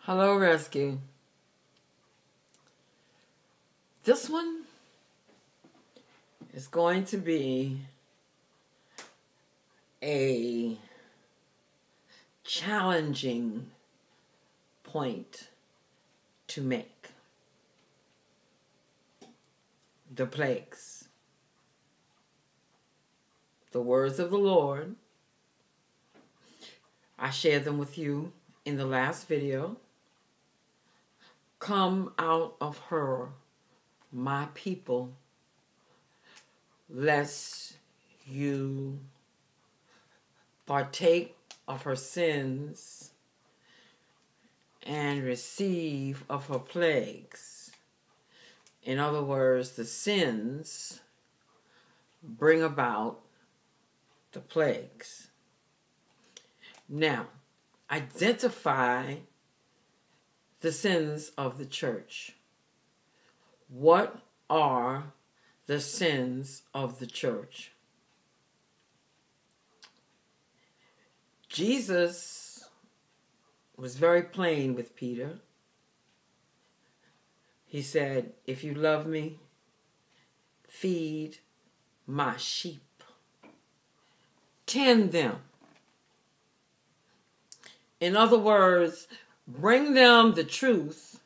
Hello, Rescue. This one is going to be a challenging point to make. The plagues. The words of the Lord. I shared them with you in the last video. Come out of her, my people, lest you partake of her sins and receive of her plagues. In other words, the sins bring about the plagues. Now, identify the sins of the church. What are the sins of the church? Jesus was very plain with Peter. He said, if you love me, feed my sheep. Tend them. In other words, bring them the truth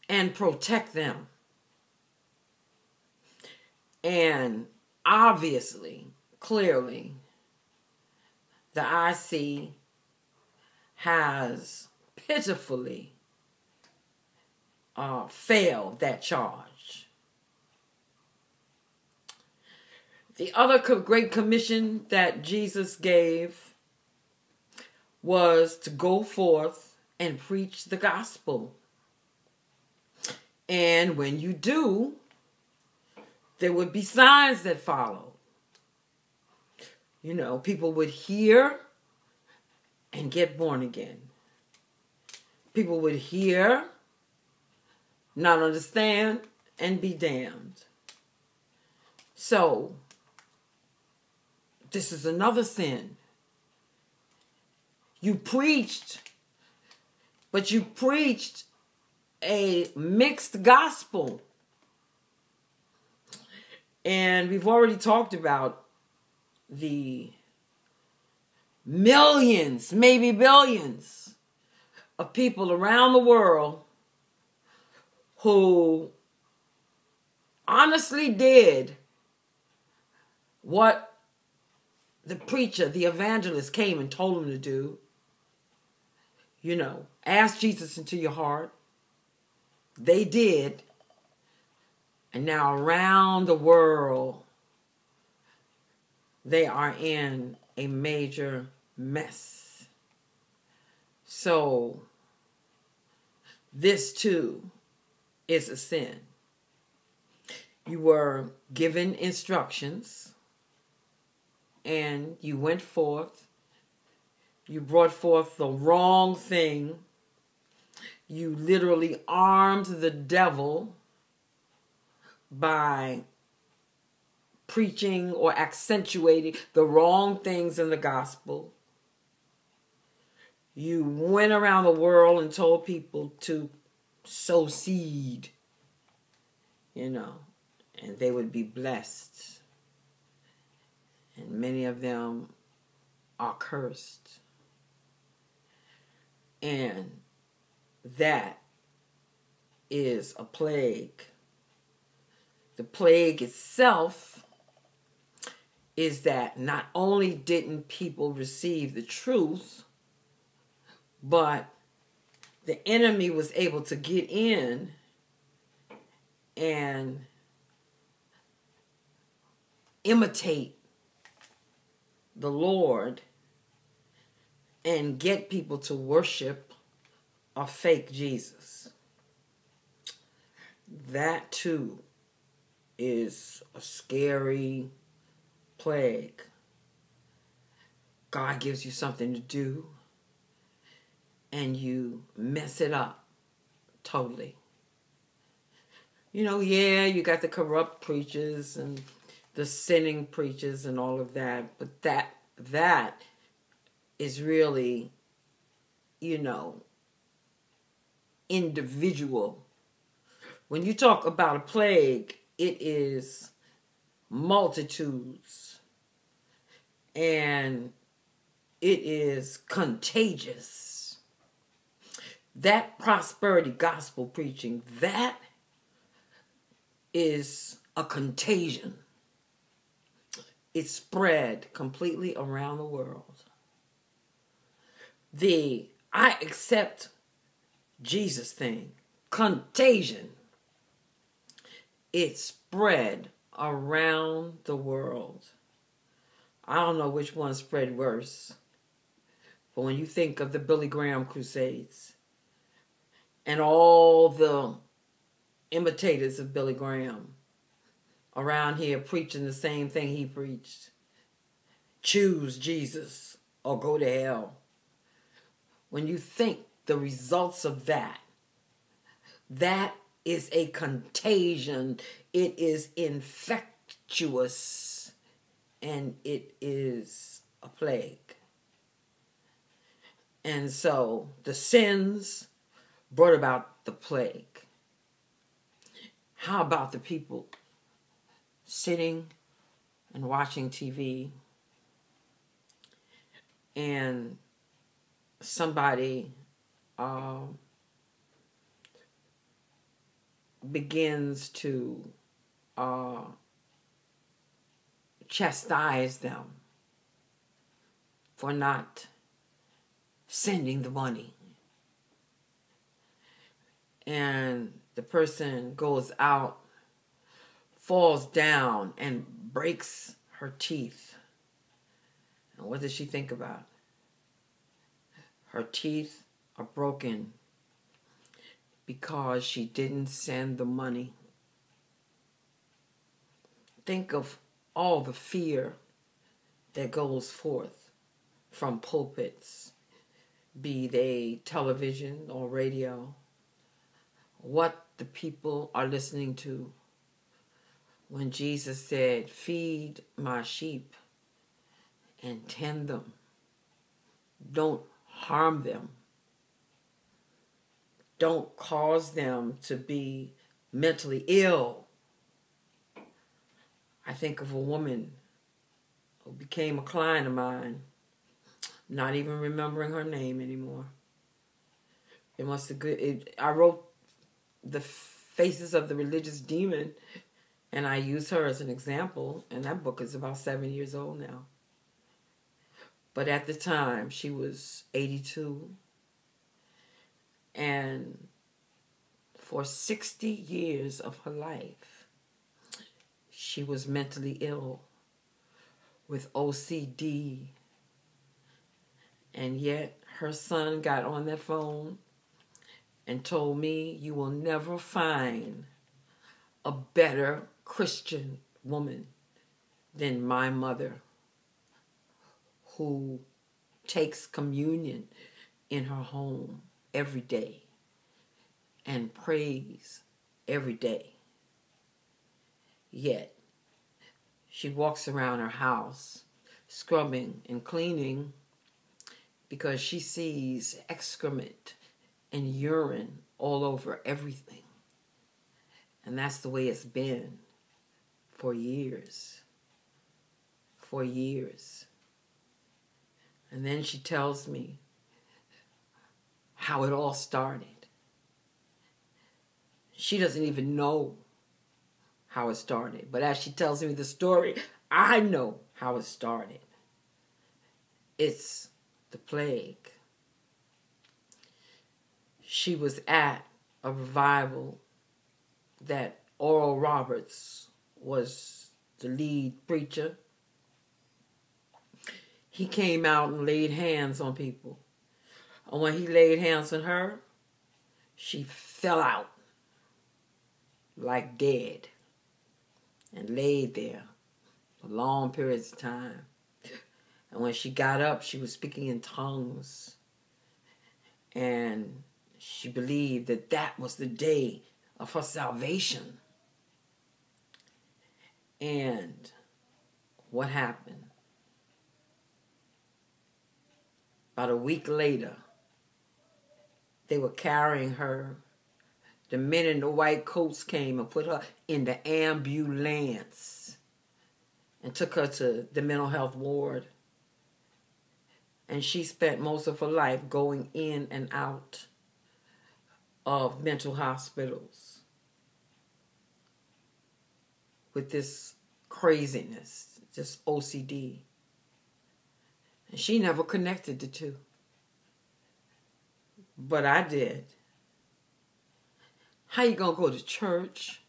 and protect them. And obviously, clearly, the IC has pitifully failed that charge. The other great commission that Jesus gave was to go forth and preach the gospel. And when you do, there would be signs that follow. You know, people would hear and get born again. People would hear, not understand, and be damned. So, this is another sin. You preached, but you preached a mixed gospel. And we've already talked about the millions, maybe billions of people around the world who honestly did what the preacher, the evangelist came and told them to do. You know, ask Jesus into your heart. They did. And now around the world, they are in a major mess. So, this too is a sin. You were given instructions and you went forth. You brought forth the wrong thing. You literally armed the devil by preaching or accentuating the wrong things in the gospel. You went around the world and told people to sow seed, you know, and they would be blessed. And many of them are cursed. And that is a plague. The plague itself is that not only didn't people receive the truth, but the enemy was able to get in and imitate the Lord and get people to worship a fake Jesus. That too is a scary plague. God gives you something to do and you mess it up totally. You know, yeah, you got the corrupt preachers and the sinning preachers and all of that, but that is really, you know, individual. When you talk about a plague, it is multitudes, and it is contagious. That prosperity gospel preaching, that is a contagion. It spread completely around the world. The I accept Jesus thing, contagion, it spread around the world. I don't know which one spread worse, but when you think of the Billy Graham crusades and all the imitators of Billy Graham around here preaching the same thing he preached, choose Jesus or go to hell. When you think the results of that, that is a contagion. It is infectious, and it is a plague. And so the sins brought about the plague. How about the people sitting and watching TV, and somebody begins to chastise them for not sending the money. And the person goes out, falls down, and breaks her teeth. And what does she think about? Her teeth are broken because she didn't send the money. Think of all the fear that goes forth from pulpits, be they television or radio, what the people are listening to. When Jesus said, feed my sheep and tend them, don't harm them, don't cause them to be mentally ill. I think of a woman who became a client of mine, not even remembering her name anymore. It must have I wrote The Faces of the Religious Demon, and I use her as an example, and that book is about 7 years old now. But at the time, she was 82, and for 60 years of her life, she was mentally ill with OCD. And yet her son got on that phone and told me, you will never find a better Christian woman than my mother, who takes communion in her home every day and prays every day. Yet she walks around her house scrubbing and cleaning because she sees excrement and urine all over everything. And that's the way it's been for years. For years. And then she tells me how it all started. She doesn't even know how it started. But as she tells me the story, I know how it started. It's the plague. She was at a revival that Oral Roberts was the lead preacher. He came out and laid hands on people. And when he laid hands on her, she fell out like dead and laid there for long periods of time. And when she got up, she was speaking in tongues. And she believed that that was the day of her salvation. And what happened? About a week later, They were carrying her. The men in the white coats came and put her in the ambulance and took her to the mental health ward. And she spent most of her life going in and out of mental hospitals with this craziness, this OCD. And she never connected the two. But I did. How you gonna go to church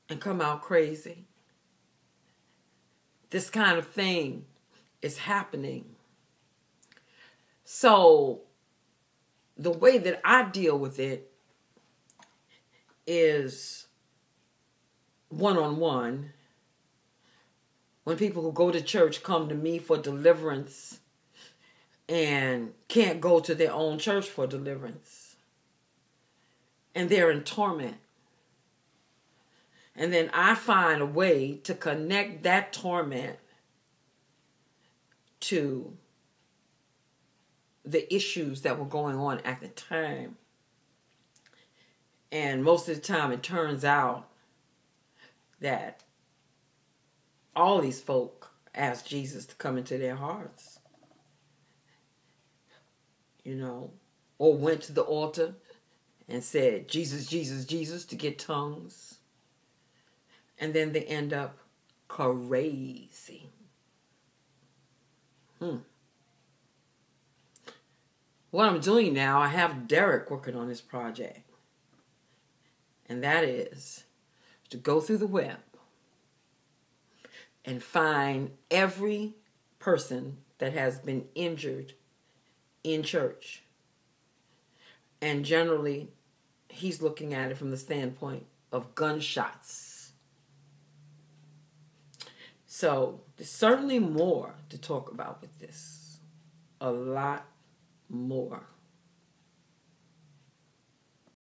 and come out crazy? This kind of thing is happening. So the way that I deal with it is one-on-one. When people who go to church come to me for deliverance and can't go to their own church for deliverance, and they're in torment. And then I find a way to connect that torment to the issues that were going on at the time. And most of the time it turns out that all these folk asked Jesus to come into their hearts. You know, or went to the altar and said, Jesus, Jesus, Jesus, to get tongues. And then they end up crazy. What I'm doing now, I have Derek working on this project. And that is to go through the web and find every person that has been injured in church. And generally, he's looking at it from the standpoint of gunshots. So there's certainly more to talk about with this. A lot more.